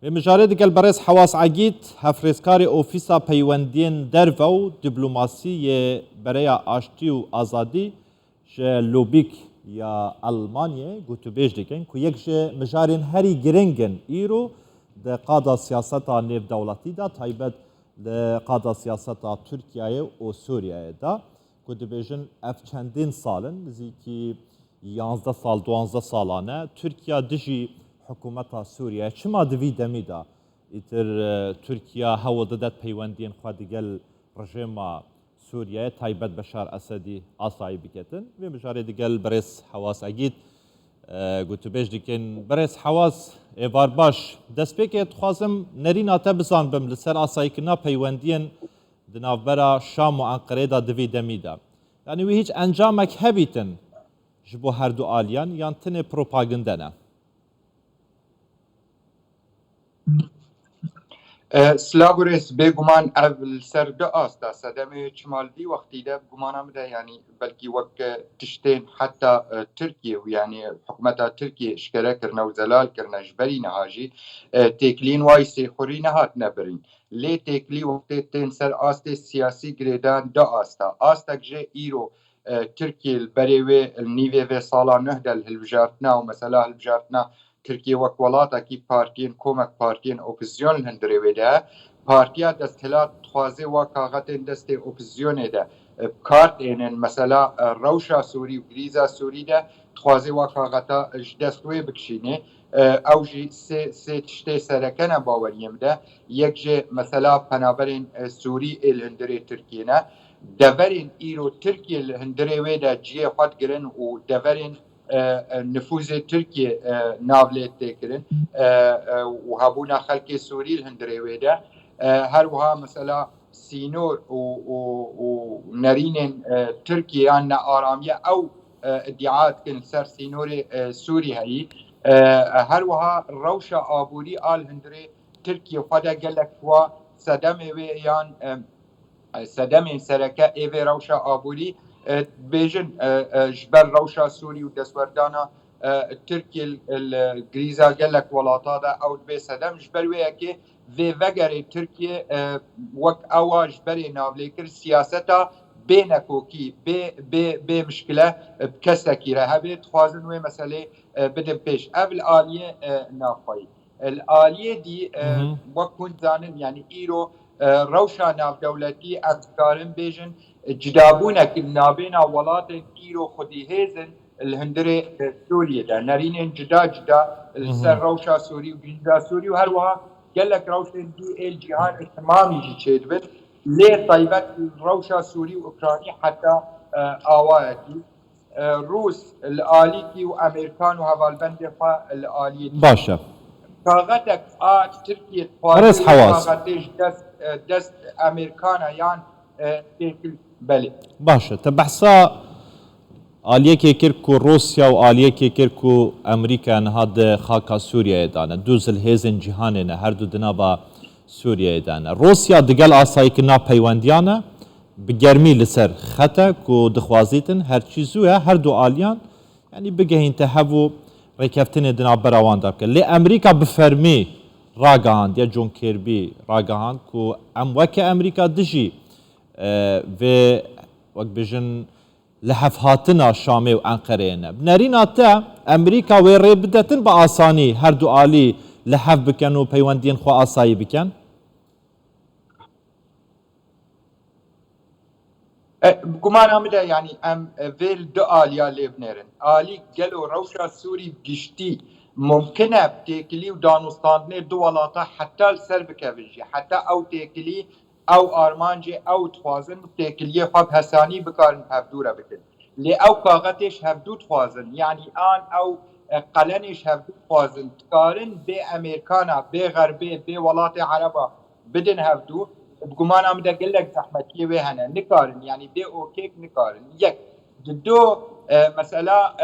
مجاري دقل بريس حواس عقيد هفريسكاري اوفيسا بيوندين درفو دبلوماسية بريا اشتي و ازادي جه لوبيك يا ألمانيا قلتو بيش ديكن كو يك جه مجارين هري جرينجن ايرو ده قادة سياستا نيف دولتي دا تايبت ده قادة سياستا تركيا و سوريا دا قلتو بيجن اف چندين سالن زيكي 11 سال 12 سالانه تركيا دجي حکومت سوریه چما دوی دمیدا ایتر ترکیه هوا دادت پیوندین خواهد دیگل رژیم سوریه تایبت بشار اسدی آسایی بکتن و مجاری دیگل برس حواس اگید گوتو بیش دیکن برس حواس ایوار باش دست بکت خوازم نرین آتا بزان بم لسر آسایی کنا پیوندین دنافبرا شام و انقره دا دوی دمیدا یعنی وی هیچ انجامک هبیتن جبو هر دو آلیان یان تنه پروپاگنده سلاگورس بگمان اول سرده است صدمه چمالدی وقتی ده بگمانم ده یعنی بلکی وقت تشتین حتی ترکیه و یعنی حکومت ترکیه اشکره کرنه و زلال کرنه جبری نهاجی تکلین وای سیخوری نهات نبرین لی تکلی وقت تین سر آست سیاسی گریدان ده آستک جه ایرو ترکیه البریوه النیوه و سالا نهده الهلبجارتنا و مثلا الهلبجارتنا ترکیه وک وڵاتێکی پارتیین کۆمەک پارتیین ئۆپۆزیۆن هەندێوێدا پارتیا دەستهلات خوازێ وا کاغەتێن دەستێ ئۆپۆزیۆنێدا کارتێنن مەسەلا ڕەوشا سووری و گریزا سووریدا خوازێ وا کاغەتە دەستوێ بکشینێ ئەوژی سێ تشتێ سەرەکەنە باوەریەمدا یەکژێ مەسەلا پەنابەرێن سووری ئێل هەندێ ترکیێنە دەڤەرێن ئیرۆ ترکیە هەندێوێدا جیێ خۆت گرن و دەڤەرێن نفوذ تركيا نابلت تكرن وهابونا خلق سوري الهندريويدا هروها مثلا سينور ونرين تركيا أن آرامية أو ادعاءات كن سر سينور سوري هاي هروها روشة آبوري آل هندري تركيا فدا قالك وا صدمه ويان صدمه سركة إيفي روشة آبوري بيجن جبل روشا سوري ودسوردانا تركي الجريزا قال لك ولاطا دا او بي صدام جبل وياكي في فجر تركيا وك اوا جبل نافليكر سياستا بينكوكي بي مشكله بكسكي رهبه تخوازن وي مساله بدن بيش قبل الاليه نافاي الاليه دي وكنت زانن يعني ايرو روشا ناف دولتي افكارن بيجن جدابونك النابين ولات كيرو خدي هيزن الهندري سوريا دا نارين جدا السر روشا سوري وجندا سوري وهروها قال لك روشا دي الجهان تمام يجي تشيدبن ليه طيبت روشا سوري واوكراني حتى اوايتي روس الاليكي وامريكان وهافالبند الاليه باشا كاغتك تركيا رئيس حواس دست امريكانا يعني بله باشه تبحثا آلیه که کرکو روسیا و آلیه که کرکو امریکا نهاد خاکا سوریه دانه دوزل هزن جهانه نه هر دو دنابا سوریه دانه روسیا دگل آسایی که نا پیوندیانه بگرمی لسر خطا کو دخوازیتن هر چیزوه هر دو آلیان یعنی بگهین تهوو ریکفتن دنا براوان داب که لی امریکا بفرمی راگاهاند یا جون کربی راگاهاند کو ام وک امریکا دجی و وقت بجن لحف هاتنا شامي وأنقرينا بنارينا تا أمريكا ويري بدتن بآساني هر دو آلي لحف بكن و بيواندين خوا آساي بكن بقمان عمدا يعني ام فيل دو آليا لبنرن آلي قالوا روشا سوري بجشتي ممكنه بتاكلي ودانوستاندني دولاتا حتى السرب كافيجي حتى او تاكلي او ارمانجي او تخوازن تاكليه خب هساني بكارن هفدوره بكن لي او كاغتش هفدو تخوازن يعني ان او قلنش هفدو تخوازن تقارن بي امريكانا بي غربي بي ولات عربة بدن هفدو بقمان عمدا قلك زحمتيه وهنا نقارن يعني بي اوكيك نقارن يك جدو مسألة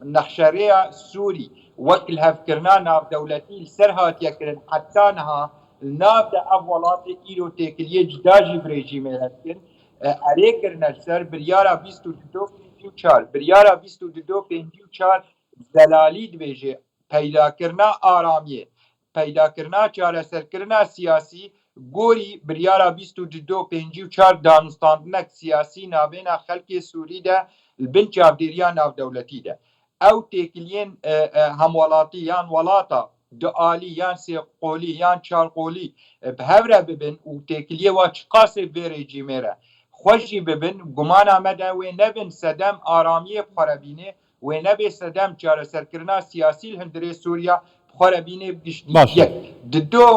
نخشرية سوري وكل هفكرنا ناف دولتي السرهات يكرن حتى نها الناف دا أولات إيرو تاكلية جداجي بريجيمي هاتكن أريكرنا السر بريارا بيستو دو بينجيو چار بريارا بيستو دو بينجيو چار زلالي دبيجي پیدا کرنا آرامیه پیداکردنا چارەسەرکردنا سیاسی گۆری بریارە 2254 دانوستاندنەك سیاسی ناوێنە خەڵکی سووریدا بن چاودێریان ناودەوڵەتیدا ئەو تێکیلێن هەموڵاتی یان وڵاتە دوعالی یان سێقۆلی یان چارقۆلی هەورە ببن و تێکیلێوە چ قاسێ بێ ڕێجیمێرە خۆشی ببن گومان ئامەدە وێ نەبن سەدەم ئارامیە بخۆرەبینێ وێ نەبێ سەدەم چارەسەرکردنا سیاسی هەندرێ سووریا بخۆرەبینێ بگشتی ددۆ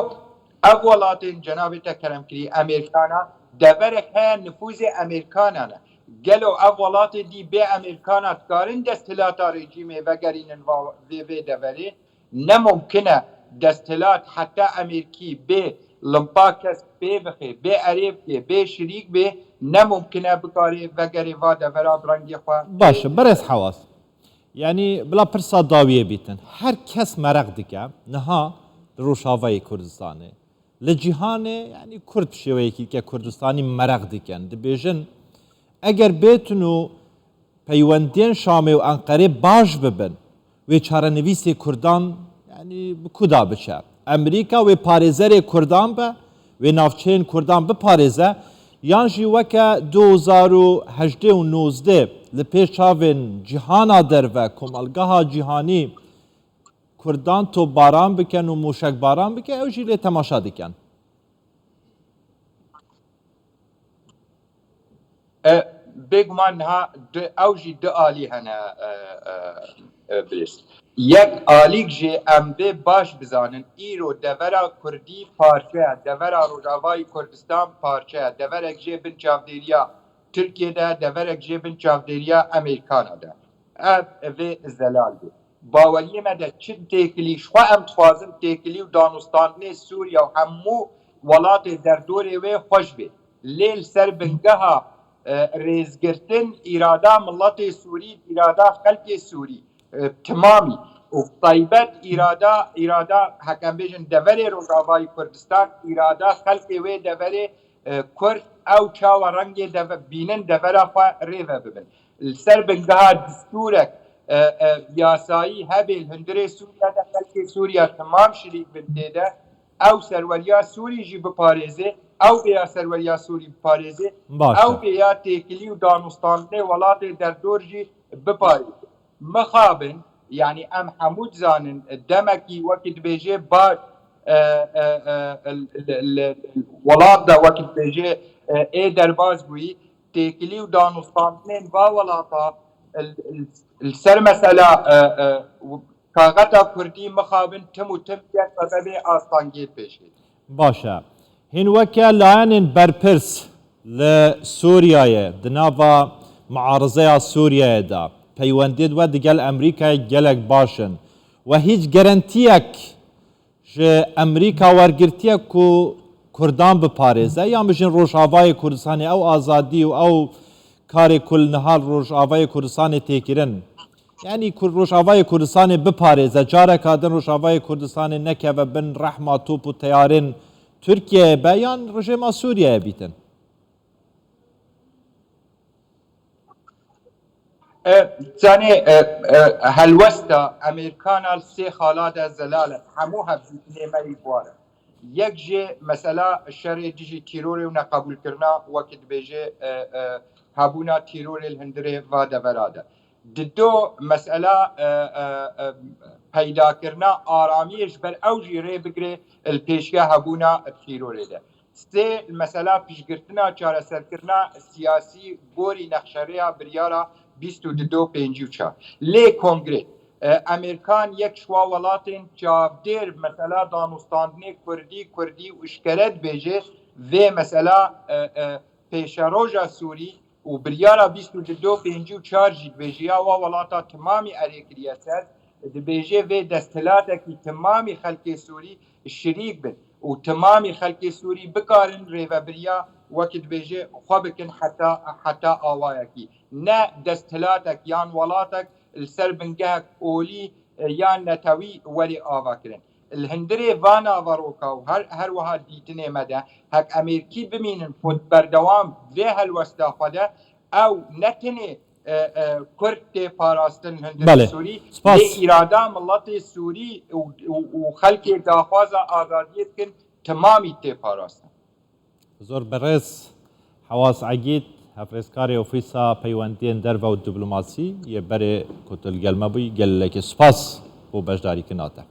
ئەو وڵاتên cenabê te keremkirî Amerîkana deverek heye nüfuzê Amerîkanane gelo ev welatê dî bê Amerîkana dikarin desthilata rejîmê vegerînin vê deverê nemumkin e desthilat heta Amerîkî bê limpa kes pê bixê bê erêv bê bê şirîk bê nemumkin e bikarê vegerê va devera rengê xwe باشه برس حواس yani بلا پرسا داویه بیتن هر کس مرق دکه نها روشاوای کردستانه لجیهانه yani Kurd شویکی که کردستانی مرق دکن دبیجن اگر بیتونو پیوندین شامه و انقره باش ببن و چاره نویس کردان yani بکودا بچه امریکا و پارێزەرê کردان به و نافچین کردان بپارێزه یان جی وەکە 2018 و 19 li pêş çavên cîhana derve komelgeha cîhanî Kurdan topbaran bikin û mûşekbaran bike ew jî lê temaşa dikin. bêguman niha ew jî du alî hene birêst yek alîk jê em bê baş bizanin îro devera Kurdî parçeya devera Rojavayê Kurdistan parçeya deverek jê bin çavdêriya Tirkiyeyê de deverek jê bin çavdêriya Amerîkana de ev vê zelal bê baweriyê me de çi têkilî xwe em dixwazin têkilî û danûstandinê Sûriya û hemû welatê derdorê wê xweş bê lê li ser bingeha rêzgirtin îrada miletê Sûrî îrada xelkê Sûrî timamî û taybet îrada hekem bêjin deverê Rojavayê Kurdistan îrada xelkê wê deverê Kurd ew çawa rengê bînin devera xwe rêve bibin li ser bingeha distûrek yasayî hebê hundirê Sûriya de xelkê Sûriya timam şirîk bin têde ew serweriya Sûrî jî biparêze ew bêya serweriya Sûrî biparêze ew bêya têkilî û danûstandinê welatê derdor jî biparêze mixabin yani em hemû dizanin demekî wekî dibêje baş welat de wekî dibêje ê derbas bûyî têkilî û danûstandinên va welata li ser mesela kaxeta Kurdî mixabin tim û tim yek sebebê astangiyê pêşê باشه هین وەکە لایەنên berpirs li Sûriyayê di nava muarızeya Sûriyeyê de peywendê we digel Emerîkayê gelek baş in we hîç gerentiyek ji Emerîka wergirtiye ku Kurdan biparêze yan bijin Rojavayê Kurdistanê ew azadî û ew karê ku li nihal Rojavayê Kurdistanê têkirin yani Rojavayê Kurdistanê biparêze careka din Rojavayê Kurdistanê nekeve bin rehma top û teyarên Türkiye'ye be yan rejima Sûriye'ye bîtin Canê helwesta Amerîkana sê xala de zelal e hemû hevdîtinê me war e yek jê mesela şerê dijî tîrorê û neqebûlkirina wekî dibêje hebûna tîrorê li hundirê va devera de dido mesela peydakirina aramiyê ji ber ew jî rê bigire li pêşiya hebûna tîrorê de sê mesela pîşgirtina çareserkirina siyasî gorî nexşereya biryara 2254 lê kongre Amerîkan yek şwa welatên çavdêr mesela danûstandinê Kurdî û işkere dibêje vê mesela pêşeroja Sûrî û biryara 2254 jî dibêjiya wa welata timamî erê kiriye ser dibêje vê desthilatekî timamî xelkê Sûrî şirîk bin û timamî xelkê Sûrî bikarin rêvebiriya wekî dibêje xwe bikin heta awayekî ne desthilatek yan welatek li ser bingehek olî yan netewî werî ava kirin li hundirê vana varoka û her wiha dîtinê me de hek Amerîkî bimînin berdewam vê helwesta xwe de ew ne tenê كرد تي باراستن هند بله. سوري سپاس. لإرادة ملت سوري وخلق داخواز آزادیت کن تمامی تي باراستن زۆر بەڕێز حواس عەگیت هەفرێزکاری ئۆفیسا پەیوەندیên derve û diplomasî yê berê ku tu li gel me bûyî gelekî spas بۆ بەشداریکردنا te.